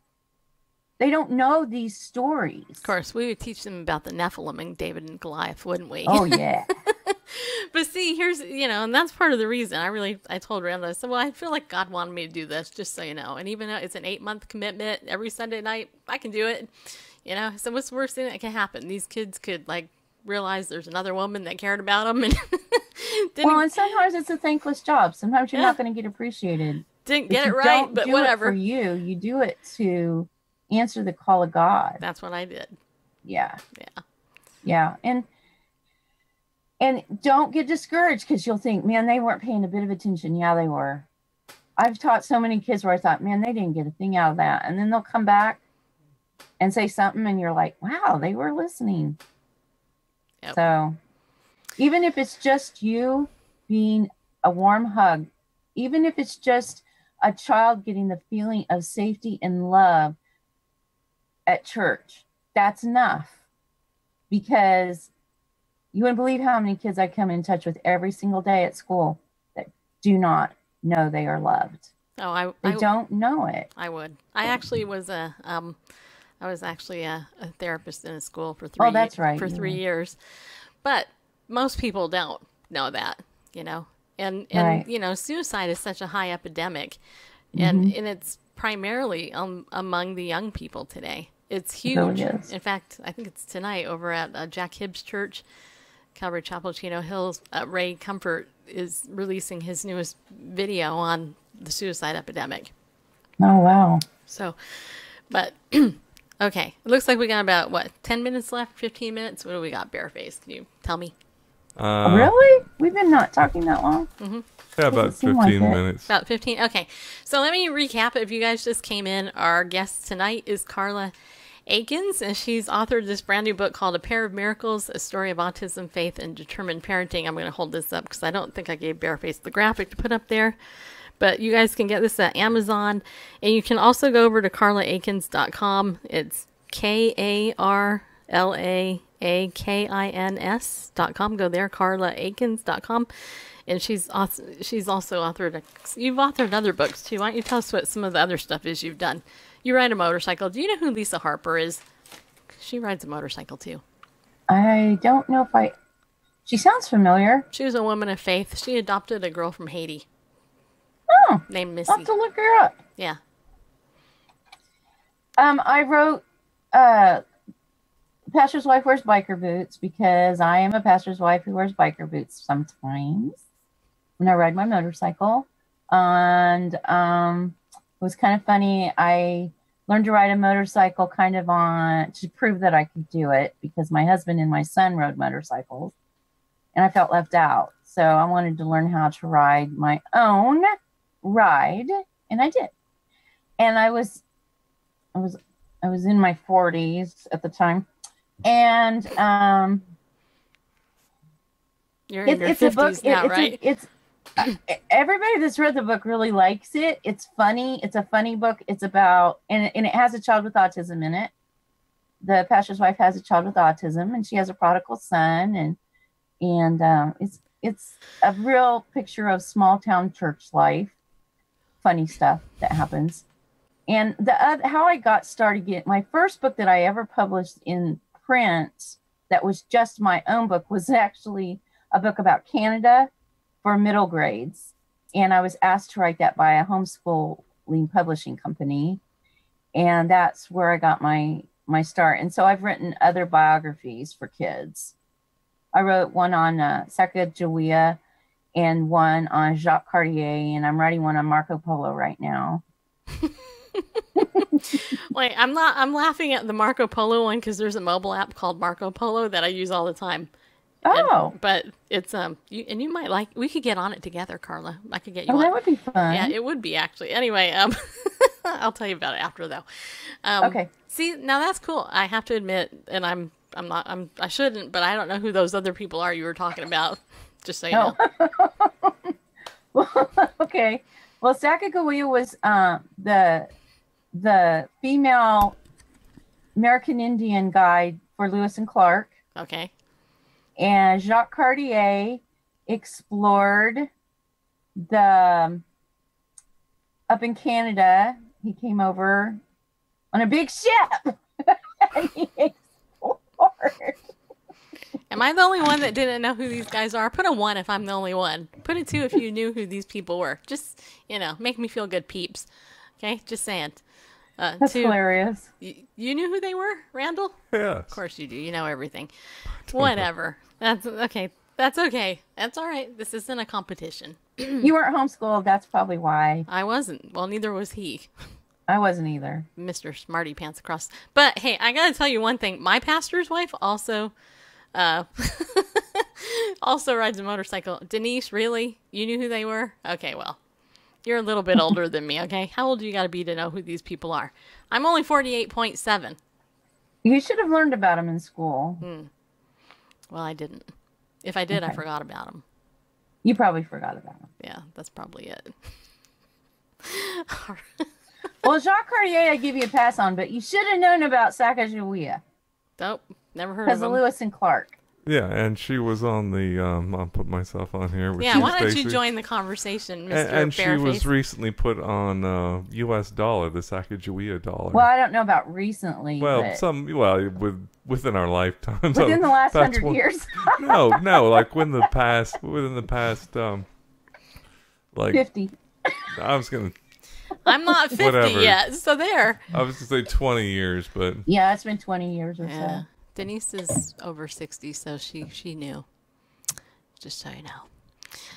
F: They don't know these stories.
E: Of course, we would teach them about the Nephilim and David and Goliath, wouldn't we?
F: Oh, yeah.
E: But see, here's, and that's part of the reason I told Randall, I said, well, I feel like God wanted me to do this, just so you know. And even though it's an 8-month commitment every Sunday night, I can do it. So what's the worst thing that can happen? These kids could realize there's another woman that cared about them. And
F: and sometimes it's a thankless job. Sometimes you're not going to get appreciated.
E: Didn't get it right, but whatever.
F: For you do it to answer the call of God.
E: That's what I did.
F: Yeah. And don't get discouraged because you'll think, man, they weren't paying a bit of attention. Yeah, they were. I've taught so many kids where I thought, man, they didn't get a thing out of that. And then they'll come back and say something and you're like, wow, they were listening. Yep. So even if it's just you being a warm hug, even if it's just a child getting the feeling of safety and love at church, that's enough. Because you wouldn't believe how many kids I come in touch with every single day at school that do not know they are loved.
E: Oh,
F: they don't know it.
E: I would. I actually was a therapist in a school for 3 years.
F: Oh, that's right.
E: For 3 years. But most people don't know that, And
F: right.
E: Suicide is such a high epidemic. And it's primarily among the young people today. It's huge. It really is. In fact, I think it's tonight over at Jack Hibbs Church, Calvary Chapel, Chino Hills. Ray Comfort is releasing his newest video on the suicide epidemic.
F: Oh, wow.
E: So, but, okay. It looks like we got about, 10 minutes left, 15 minutes? What do we got, Bareface? Can you tell me?
F: Really? We've been not talking that long?
A: Mm-hmm. Yeah, about 15 minutes.
E: About 15. Okay. So let me recap. If you guys just came in, our guest tonight is Karla Akins, and she's authored this brand new book called A Pair of Miracles, A Story of Autism, Faith, and Determined Parenting. I'm going to hold this up because I don't think I gave Bareface the graphic to put up there. But you guys can get this at Amazon. And you can also go over to karlaakins.com. It's KarlaAkins.com. Go there, karlaakins.com. And she's also authored, you've authored other books too. Why don't you tell us what some of the other stuff is you've done? You ride a motorcycle. Do you know who Lisa Harper is? She rides a motorcycle too.
F: I don't know if she sounds familiar.
E: She was a woman of faith. She adopted a girl from Haiti.
F: Oh.
E: Named Missy.
F: I'll have to look her up.
E: Yeah.
F: I wrote Pastor's Wife Wears Biker Boots because I am a pastor's wife who wears biker boots sometimes when I ride my motorcycle. And it was kind of funny. I learned to ride a motorcycle kind of to prove that I could do it because my husband and my son rode motorcycles and I felt left out. So I wanted to learn how to ride my own ride, and I did. And I was I was in my 40s at the time. And
E: You're in your 50s now, right?
F: Everybody that's read the book really likes it. It's funny. It's a funny book. It's about, and it has a child with autism in it. The pastor's wife has a child with autism, and she has a prodigal son, and it's a real picture of small town church life, funny stuff that happens. And how I got started getting my first book that I ever published in print that was just my own book was actually a book about Canada for middle grades. And I was asked to write that by a homeschooling publishing company. And that's where I got my start. And so I've written other biographies for kids. I wrote one on Sacagawea and one on Jacques Cartier, and I'm writing one on Marco Polo right now.
E: Wait, I'm laughing at the Marco Polo one because there's a mobile app called Marco Polo that I use all the time.
F: Oh,
E: but it's you might like. We could get on it together, Karla. I could get you.
F: Oh,
E: on.
F: That would be fun.
E: Yeah, it would be actually. Anyway, I'll tell you about it after though.
F: Okay.
E: See, now that's cool. I have to admit, and I shouldn't, but I don't know who those other people are you were talking about. Just so you know.
F: Well, okay. Well, Sacagawea was the female American Indian guide for Lewis and Clark.
E: Okay.
F: And Jacques Cartier explored up in Canada. He came over on a big ship. And he explored.
E: Am I the only one that didn't know who these guys are? Put a 1 if I'm the only one. Put a 2 if you knew who these people were. Just, make me feel good, peeps. Okay? Just saying.
F: That's
E: 2,
F: hilarious.
E: You knew who they were, Randall?
A: Yeah.
E: Of course you do. You know everything. Whatever. That's okay. That's okay. That's all right. This isn't a competition.
F: You weren't homeschooled. That's probably why.
E: I wasn't. Well, neither was he.
F: I wasn't either.
E: Mr. Smarty Pants across. But hey, I gotta tell you one thing. My pastor's wife also also rides a motorcycle. Denise, really? You knew who they were? Okay, well, you're a little bit older than me, okay? How old do you gotta be to know who these people are? I'm only 48.7.
F: You should have learned about them in school.
E: Well, I didn't. If I did, I forgot about them.
F: You probably forgot about them.
E: Yeah, that's probably it.
F: Well, Jacques Cartier, I give you a pass on, but you should have known about Sacagawea.
E: Nope, never heard of
F: Because
E: them.
F: of Lewis and Clark.
A: Yeah, and she was on the. I'll put myself on here.
E: Yeah, why don't you join the conversation, Mr.
A: And she
E: Bareface?
A: was recently put on U.S. dollar, the Sacagawea dollar.
F: Well, I don't know about recently.
A: Well,
F: but
A: within our lifetime.
F: within the last 100 years.
A: no, like within the past, like
F: 50.
A: I was gonna.
E: I'm not 50
A: Whatever.
E: yet, so there.
A: I was gonna say 20 years, but
F: Yeah, it's been 20 years or
E: Yeah.
F: so.
E: Denise is over 60, so she knew. Just so you know.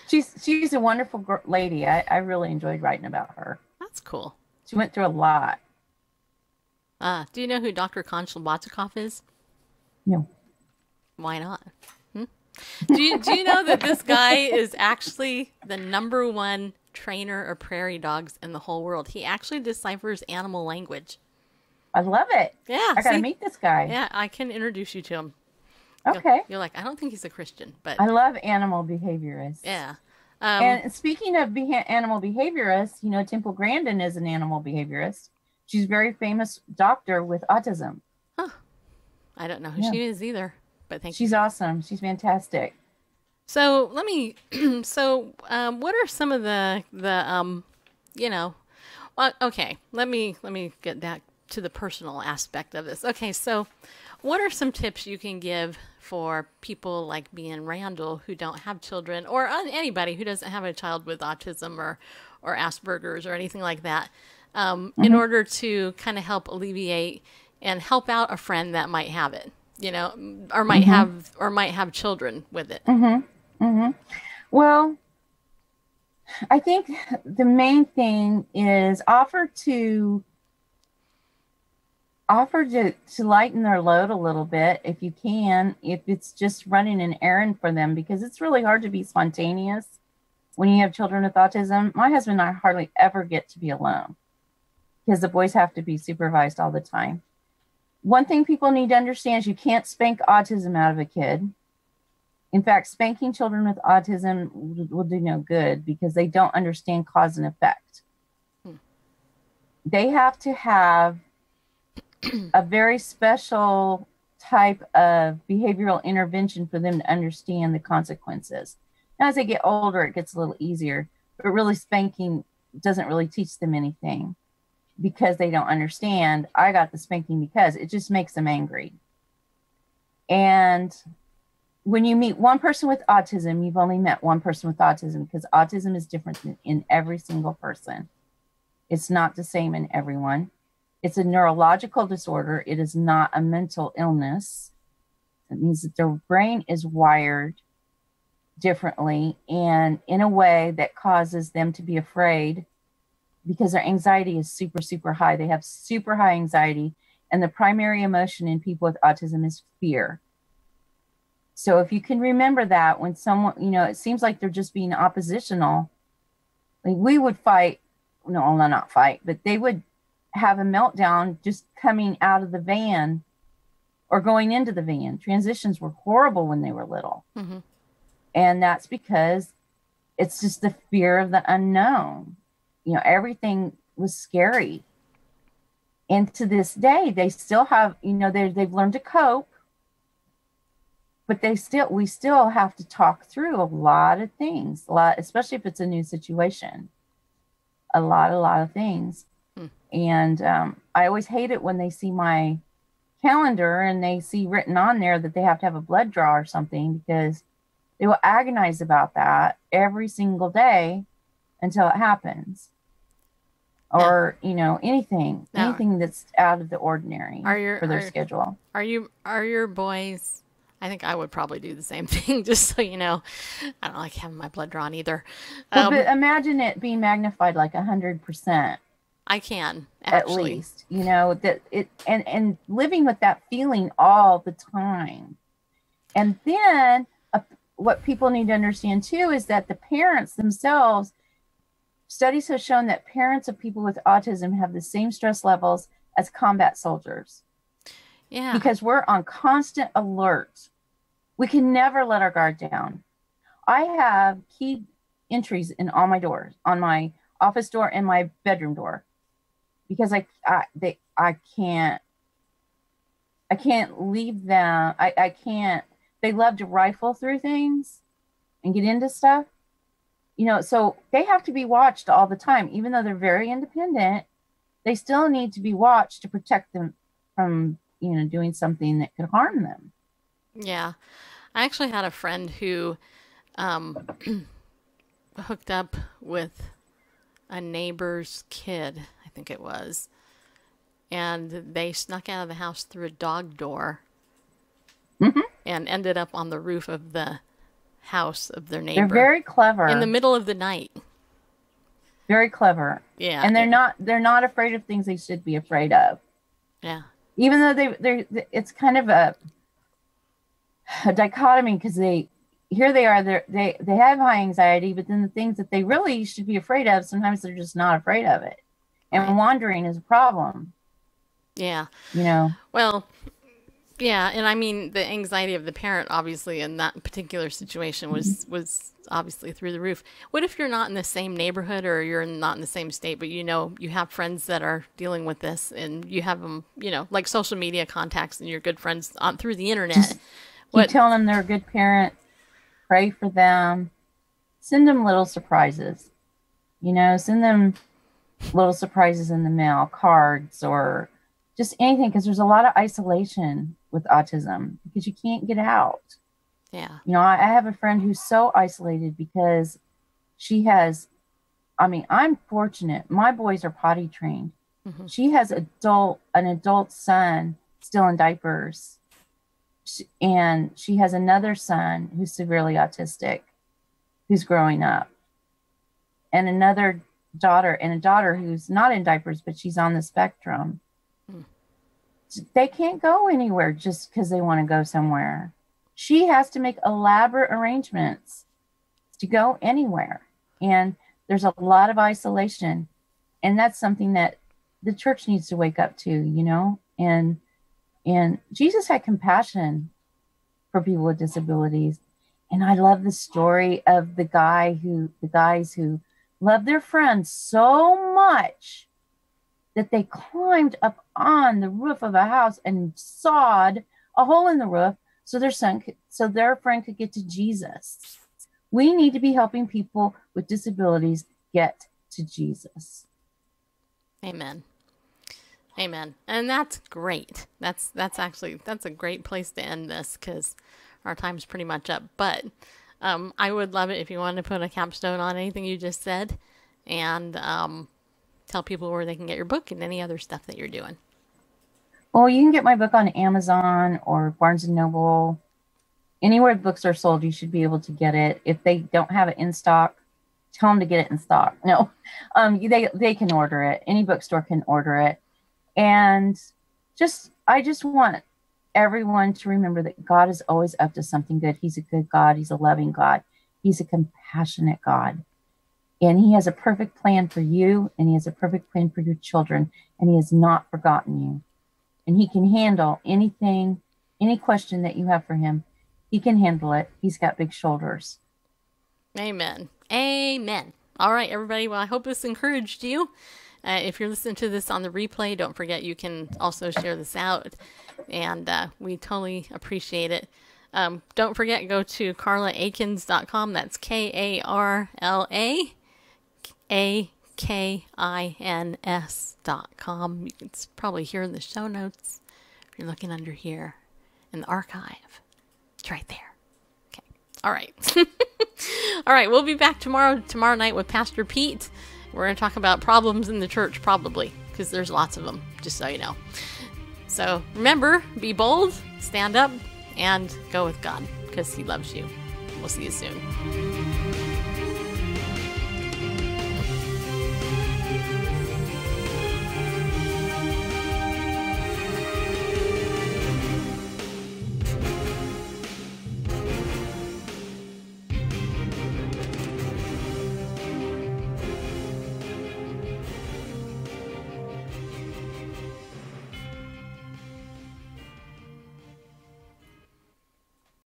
F: She's a wonderful lady. I really enjoyed writing about her.
E: That's cool.
F: She went through a lot.
E: Do you know who Dr. Konchal-Batikov is?
F: No.
E: Why not? Do you know that this guy is actually the #1 trainer of prairie dogs in the whole world? He actually deciphers animal language.
F: I love it.
E: Yeah.
F: I got to meet this guy.
E: Yeah, I can introduce you to him.
F: Okay.
E: You're like, I don't think he's a Christian, but
F: I love animal behaviorists.
E: yeah.
F: And speaking of animal behaviorists, Temple Grandin is an animal behaviorist. She's a very famous doctor with autism.
E: I don't know who she is either, but thank you.
F: She's awesome. She's fantastic.
E: So let me. What are some of the Well, okay. Let me get back to the personal aspect of this. Okay, so what are some tips you can give for people like me and Randall who don't have children, or anybody who doesn't have a child with autism or Asperger's or anything like that, in order to kind of help alleviate and help out a friend that might have it, or might have children with it?
F: Well, I think the main thing is offer to lighten their load a little bit if you can, if it's just running an errand for them, because it's really hard to be spontaneous when you have children with autism. My husband and I hardly ever get to be alone because the boys have to be supervised all the time. one thing people need to understand is you can't spank autism out of a kid. In fact, spanking children with autism will do no good because they don't understand cause and effect. They have to have a very special type of behavioral intervention for them to understand the consequences. Now, as they get older, it gets a little easier, but really spanking doesn't really teach them anything because they don't understand. I got the spanking because it just makes them angry. And when you meet one person with autism, you've only met one person with autism because autism is different in every single person. It's not the same in everyone. It's a neurological disorder. It is not a mental illness. It means that their brain is wired differently and in a way that causes them to be afraid because their anxiety is super, super high. They have super high anxiety, and the primary emotion in people with autism is fear. So if you can remember that when someone, it seems like they're just being oppositional, like we would fight, not fight, but they would have a meltdown just coming out of the van or going into the van. Transitions were horrible when they were little. Mm-hmm. And that's because it's just the fear of the unknown. Everything was scary. And to this day, they still have, they've learned to cope, but we still have to talk through a lot of things, especially if it's a new situation. A lot of things. And I always hate it when they see my calendar and they see written on there that they have to have a blood draw or something, because they will agonize about that every single day until it happens. Or, anything that's out of the ordinary for their schedule. Are
E: your boys, I think I would probably do the same thing, just so you know. I don't like having my blood drawn either.
F: But imagine it being magnified like 100%.
E: I can, actually.
F: At least, that it and living with that feeling all the time. And then what people need to understand too is that the parents themselves, studies have shown that parents of people with autism have the same stress levels as combat soldiers.
E: Yeah.
F: Because we're on constant alert. We can never let our guard down. I have key entries in all my doors, on my office door and my bedroom door, because I can't leave them. I can't. They love to rifle through things and get into stuff, so they have to be watched all the time. Even though they're very independent, they still need to be watched to protect them from, doing something that could harm them.
E: Yeah. I actually had a friend who hooked up with a neighbor's kid, I think it was, and they snuck out of the house through a dog door. Mm-hmm. And ended up on the roof of the house of their neighbor.
F: They're very clever.
E: In the middle of the night.
F: Very clever.
E: Yeah.
F: And they're not afraid of things they should be afraid of.
E: Yeah.
F: Even though it's kind of a dichotomy, because they have high anxiety, but then the things that they really should be afraid of, sometimes they're just not afraid of it. And wandering is a problem.
E: Yeah.
F: Well,
E: yeah, and I mean, the anxiety of the parent, obviously, in that particular situation was obviously through the roof. What if you're not in the same neighborhood, or you're not in the same state, but you have friends that are dealing with this, and you have them, like social media contacts, and you're good friends through the internet.
F: Keep telling them they're a good parent. Pray for them. Send them little surprises. Send them little surprises in the mail, cards, or just anything, because there's a lot of isolation with autism because you can't get out.
E: Yeah.
F: I have a friend who's so isolated because she has, I'm fortunate. My boys are potty trained. Mm-hmm. She has an adult son still in diapers. And she has another son who's severely autistic, who's growing up. And a daughter who's not in diapers, but she's on the spectrum. They can't go anywhere just because they want to go somewhere. She has to make elaborate arrangements to go anywhere. And there's a lot of isolation. And that's something that the church needs to wake up to, and And Jesus had compassion for people with disabilities. And I love the story of the guys who loved their friends so much that they climbed up on the roof of a house and sawed a hole in the roof so their friend could get to Jesus. We need to be helping people with disabilities get to Jesus.
E: Amen. Amen. And that's great. That's a great place to end this, because our time's pretty much up. But I would love it if you wanted to put a capstone on anything you just said, and tell people where they can get your book and any other stuff that you're doing.
F: Well, you can get my book on Amazon or Barnes & Noble. Anywhere books are sold, you should be able to get it. If they don't have it in stock, tell them to get it in stock. No, they can order it. Any bookstore can order it. And I just want everyone to remember that God is always up to something good. He's a good God. He's a loving God. He's a compassionate God. And he has a perfect plan for you, and he has a perfect plan for your children, and he has not forgotten you. And he can handle anything, any question that you have for him. He can handle it. He's got big shoulders.
E: Amen. Amen. All right, everybody. Well, I hope this encouraged you. If you're listening to this on the replay, don't forget you can also share this out. And we totally appreciate it. Don't forget, go to KarlaAkins.com. That's KarlaAkins.com. You can probably hear in the show notes if you're looking under here in the archive. It's right there. Okay. All right. All right. We'll be back tomorrow night with Pastor Pete. We're going to talk about problems in the church, probably, because there's lots of them, just so you know. So remember, be bold, stand up, and go with God, because he loves you. We'll see you soon.